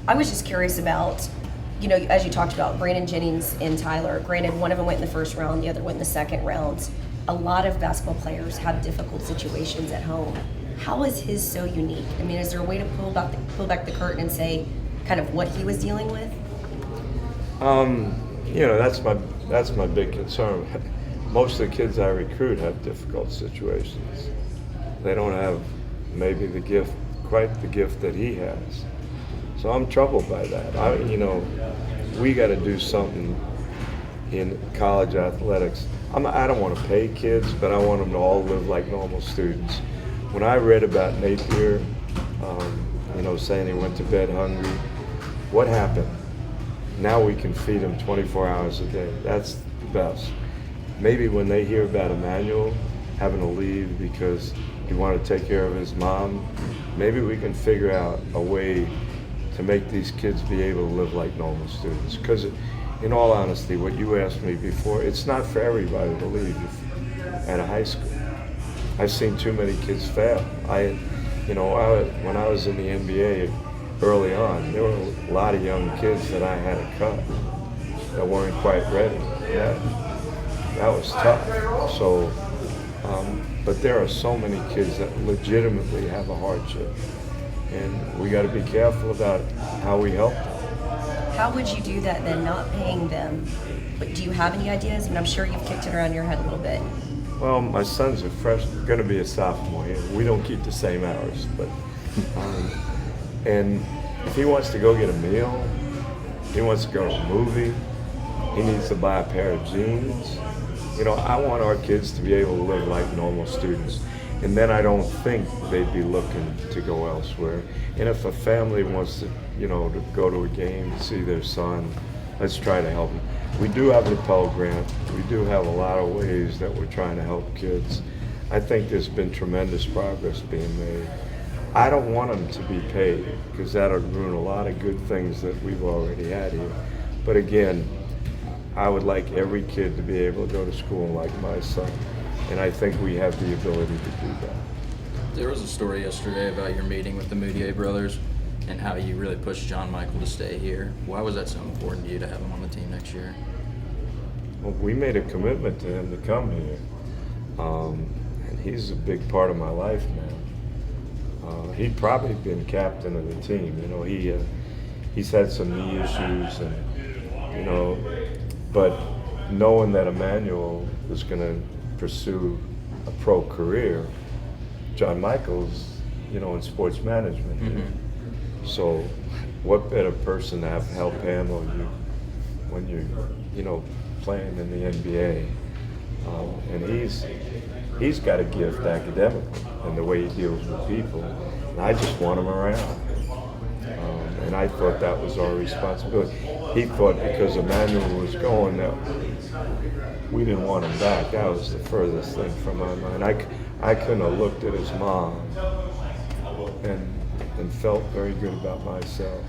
I was just curious about, as you talked about Brandon Jennings and Tyler, granted one of them went in the first round, the other went in the second round. A lot of basketball players have difficult situations at home. How is his so unique? I mean, is there a way to pull back the curtain and say kind of what he was dealing with? That's my big concern. Most of the kids I recruit have difficult situations. They don't have maybe quite the gift that he has. So I'm troubled by that. We got to do something in college athletics. I don't want to pay kids, but I want them to all live like normal students. When I read about Napier, saying he went to bed hungry, what happened? Now we can feed him 24 hours a day. That's the best. Maybe when they hear about Emmanuel having to leave because he wanted to take care of his mom, maybe we can figure out a way to make these kids be able to live like normal students. Because in all honesty, what you asked me before, it's not for everybody to leave at a high school. I've seen too many kids fail. When I was in the NBA early on, there were a lot of young kids that I had to cut that weren't quite ready. That was tough. So, but there are so many kids that legitimately have a hardship, and we got to be careful about how we help them. How would you do that then, not paying them? But do you have any ideas? I mean, I'm sure you've kicked it around your head a little bit. Well, my son's going to be a sophomore. We don't keep the same hours, but and if he wants to go get a meal, he wants to go to a movie, he needs to buy a pair of jeans. I want our kids to be able to live like normal students. And then I don't think they'd be looking to go elsewhere. And if a family wants to, to go to a game to see their son, let's try to help them. We do have the Pell Grant. We do have a lot of ways that we're trying to help kids. I think there's been tremendous progress being made. I don't want them to be paid because that would ruin a lot of good things that we've already had here. But again, I would like every kid to be able to go to school like my son. And I think we have the ability to do that. There was a story yesterday about your meeting with the Mudiay brothers and how you really pushed John Michael to stay here. Why was that so important to you to have him on the team next year? Well, we made a commitment to him to come here. And he's a big part of my life now. He'd probably been captain of the team. He's had some knee issues, and but knowing that Emmanuel was going to pursue a pro career, John Michael's, in sports management. Mm-hmm. So, what better person to have help handle you when you're, playing in the NBA? And he's got a gift academically and the way he deals with people. And I just want him around. And I thought that was our responsibility. He thought because Emmanuel was going that we didn't want him back. That was the furthest thing from my mind. I couldn't have looked at his mom and felt very good about myself.